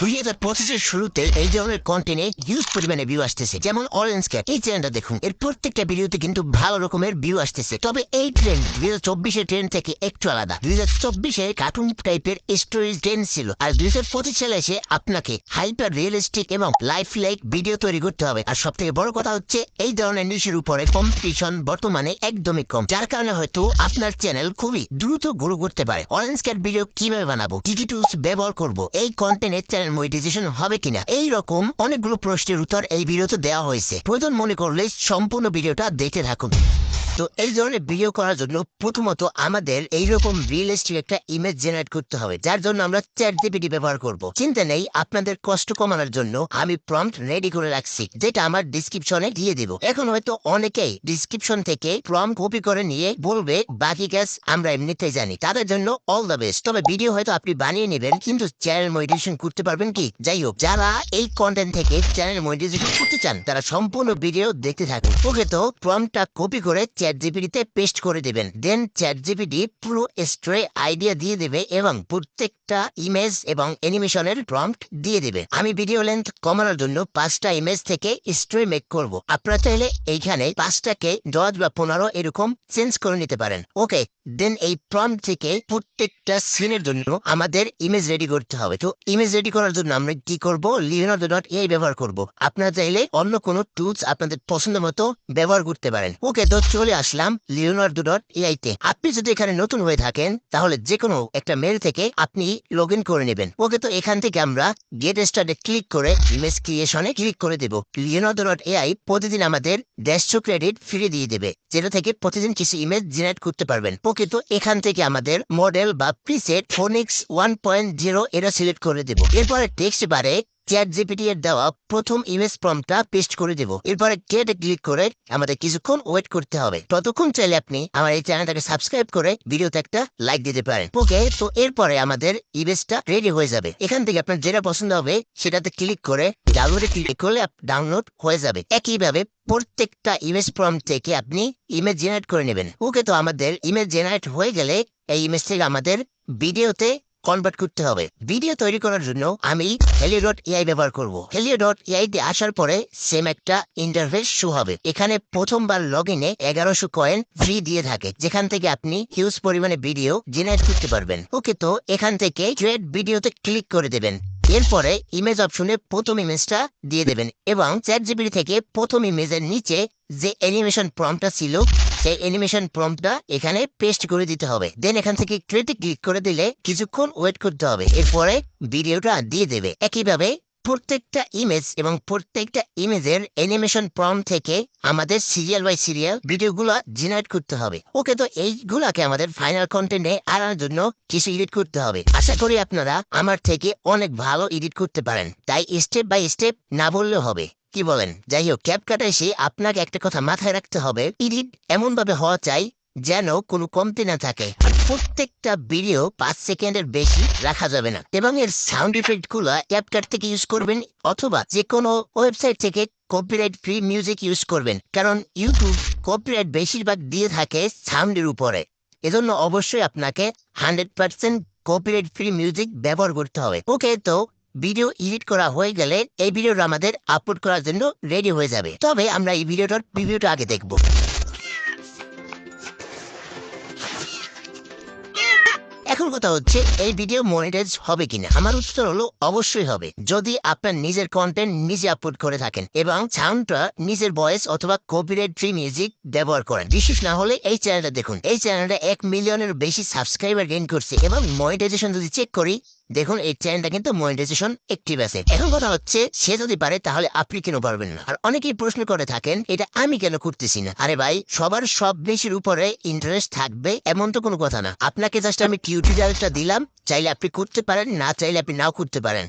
2025-এর শুরুতে এই ধরনের কন্টেন্টে হিউজ পরিমাণে ভিউ আসতেছে, যেমন অরেঞ্জ ক্যাট। এই চ্যানেলটা দেখুন, এর প্রত্যেকটা ভিডিওতে কিন্তু ভালো রকমের ভিউ আসতেছে। তবে এই ট্রেন্ড 2024-এর ট্রেন্ড থেকে একটু আলাদা। 2024-এ কার্টুন টাইপের স্টোরি ট্রেন্ড ছিল, আর 2025 সালে এসে আপনাকে হাইপার রিয়েলিস্টিক এবং লাইফ লাইক ভিডিও তৈরি করতে হবে। আর সব থেকে বড় কথা হচ্ছে, এই ধরনের নিউজের উপরে কম্পিটিশন বর্তমানে একদমই কম, যার কারণে হয়তো আপনার চ্যানেল খুবই দ্রুত গ্রো করতে পারে। অরেঞ্জ ক্যাট ভিডিও কিভাবে বানাবো, কি কি টুলস ব্যবহার করবো, এই কন্টেন্টের চ্যানেল মনিটাইজেশন হবে কিনা, এই রকম অনেকগুলো প্রশ্নের উত্তর এই ভিডিওতে দেওয়া হয়েছে। প্রয়োজন মনে করলে সম্পূর্ণ ভিডিওটা দেখতে থাকুন। তো এই ধরনের ভিডিও করার জন্য প্রথমত আমাদের এইরকম রিয়েলিস্টিক একটা ইমেজ জেনারেট করতে হবে, যার জন্য আমরা চ্যাটজিপিটি ব্যবহার করব। চিন্তা নেই, আপনাদের কষ্ট কমানোর জন্য আমি প্রম্পট রেডি করে রাখছি, যেটা আমার ডিসক্রিপশনে দিয়ে দেব। এখন হয়তো অনেকেই ডিসক্রিপশন থেকে প্রম্পট কপি করে নিয়ে বলবে বাকি কাজ আমরা এমনিতেই জানি, তাদের জন্য অল দ্য বেস্ট। তবে ভিডিও হয়তো আপনি বানিয়ে নেবেন, কিন্তু চ্যানেল মনিটাইজেশন করতে পারবেন কি? যাই হোক, যারা এই কন্টেন্ট থেকে চ্যানেল মনিটাইজেশন করতে চান তারা সম্পূর্ণ ভিডিও দেখতে থাকুন। ওকে, তো প্রম্পটটা কপি করে চ্যাটজিপিটিতে পেস্ট করে দেবেন। দেন চ্যাটজিপিটি পুরো স্টোরি আইডিয়া দিয়ে দেবে এবং প্রত্যেকটা ইমেজ এবং অ্যানিমেশনের প্রম্পট দিয়ে দেবে। আমি ভিডিও লেন্থ কমানোর জন্য 5টা ইমেজ থেকে স্টোরি মেক করব। আপনারা চাইলে এইখানে 5টাকে 10 বা 15 এরকম চেঞ্জ করে নিতে পারেন। ওকে, দেন এই প্রম্পট থেকে প্রত্যেকটা সিনের জন্য আমাদের ইমেজ রেডি করতে হবে। তো ইমেজ রেডি করার জন্য আমরা কি করব? লিওনার্দো.এআই ব্যবহার করব। আপনারা চাইলে অন্য কোনো টুলস আপনাদের পছন্দ মতো ব্যবহার করতে পারেন। ওকে, তো চলে আসলাম লিওনার্দো.এআই তে। আপনি যদি এখানে নতুন হয়ে থাকেন তাহলে যে কোনো একটা মেল থেকে আপনি লগ ইন করে নেবেন। ওকে, তো এখান থেকে আমরা গেট স্টার্টে ক্লিক করে ইমেজ ক্রিয়েশনে ক্লিক করে দেব। লিওনার্দো.এআই প্রতিদিন আমাদের 150 ক্রেডিট ফ্রি দিয়ে দেবে, যেটা থেকে প্রতিদিন কিছু ইমেজ জেনারেট করতে পারবেন। ওকে, তো এখান থেকে আমাদের মডেল বা প্রিসেট ফোনিক্স 1.0 এটা সিলেক্ট করে দেব। এরপরে টেক্সট বারে চ্যাটজিপিটি এর দেওয়া প্রথম ইমেজ প্রম্পটটা পেস্ট করে দেব। এরপরে গেটে ক্লিক করে আমাদের কিছুক্ষণ ওয়েট করতে হবে। ততক্ষণ চাইলে আপনি আমার এই চ্যানেলটাকে সাবস্ক্রাইব করে ভিডিওতে একটা লাইক দিতে পারেন। ওকে, তো এরপরে আমাদের ইমেজটা রেডি হয়ে যাবে। এখান থেকে আপনার যেটা পছন্দ হবে সেটাতে ক্লিক করে ডাউনলোডে ক্লিক করলে ডাউনলোড হয়ে যাবে। একইভাবে প্রত্যেকটা ইমেজ প্রম্পট থেকে আপনি ইমেজ জেনারেট করে নেবেন। ওকে, তো আমাদের ইমেজ জেনারেট হয়ে গেলে এই ইমেজ থেকে আমাদের ভিডিওতে কনভার্ট করতে হবে। ভিডিও তৈরি করার জন্য আমি Helio.ai ব্যবহার করব। Helio.ai তে আসার পরে সেম একটা ইন্টারফেস শো হবে। এখানে প্রথমবার লগ ইনে 1100 কয়েন ফ্রি দিয়ে থাকে, যেখান থেকে আপনি হিউজ পরিমাণে ভিডিও জেনারেট করতে পারবেন। ওকে, তো এখান থেকে ক্রিয়েট ভিডিওতে ক্লিক করে দেবেন। এরপরে ইমেজ অপশনে প্রথম ইমেজটা দিয়ে দেবেন এবং চ্যাটজিপিটি থেকে প্রথম ইমেজের নিচে যে অ্যানিমেশন প্রম্পটটা ছিল সেই অ্যানিমেশন প্রম্পটটা এখানে পেস্ট করে দিতে হবে। দেন এখান থেকে ক্রিয়েটে ক্লিক করে দিলে কিছুক্ষণ ওয়েট করতে হবে। এরপরে ভিডিওটা দিয়ে দেবে। একইভাবে প্রত্যেকটা ইমেজ এবং প্রত্যেকটা ইমেজের অ্যানিমেশন প্রম্পট থেকে আমাদের সিরিয়াল বাই সিরিয়াল ভিডিওগুলো জেনারেট করতে হবে। ওকে, তো এইগুলাকে আমাদের ফাইনাল কন্টেন্টে আনার জন্য কিছু এডিট করতে হবে। আশা করি আপনারা আমার থেকে অনেক ভালো এডিট করতে পারেন, তাই স্টেপ বাই স্টেপ না বললেও হবে। কি বলেন? যাই হোক, ক্যাপকাটে এসে আপনাকে একটা কথা মাথায় রাখতে হবে, এডিট এমন ভাবে হওয়া চাই যেন কোনো কমতি না থাকে। আর প্রত্যেকটা ভিডিও 5 সেকেন্ডের বেশি রাখা যাবে না। এবং এর সাউন্ড ইফেক্ট গুলো ক্যাপকাট থেকে ইউজ করবেন অথবা যে কোনো ওয়েবসাইট থেকে কপিরাইট ফ্রি মিউজিক ইউজ করবেন, কারণ ইউটিউব কপিরাইট বেশিরভাগ দিয়ে থাকে সাউন্ডের উপরে। এজন্য অবশ্যই আপনাকে 100% কপিরাইট ফ্রি মিউজিক ব্যবহার করতে হবে। ওকে, তো ভিডিও এডিট করা হয়ে গেলে এই ভিডিওটা আমাদের আপলোড করার জন্য রেডি হয়ে যাবে। তবে আমরা এই ভিডিওটার প্রিভিউটা আগে দেখব। এখন কথা হচ্ছে, এই ভিডিও মনিটাইজ হবে কিনা? আমার উত্তর হলো অবশ্যই হবে, যদি আপনার নিজের কন্টেন্ট নিজে আপলোড করে থাকেন এবং সাউন্ডটা নিজের ভয়েস অথবা কপিরাইট ফ্রি মিউজিক ব্যবহার করেন। বিশেষ না হলে এই চ্যানেলটা দেখুন, এই চ্যানেলটা 1 মিলিয়নের বেশি সাবস্ক্রাইবার গেইন করছে এবং মনিটাইজেশন যদি চেক করি দেখুন এই চ্যানেলটা কিন্তু মনিটাইজেশন অ্যাক্টিভ আছে। এখন কথা হচ্ছে, সে যদি পারে তাহলে আপনি কেন পারবেন না? আর অনেকেই প্রশ্ন করে থাকেন এটা আমি কেন করতেছি না। আরে ভাই, সবার সব জিনিসের উপরে ইন্টারেস্ট থাকবে এমন তো কোনো কথা না। আপনাকে জাস্ট আমি টিউটোরিয়ালটা দিলাম, চাইলে আপনি করতে পারেন, না চাইলে আপনি নাও করতে পারেন।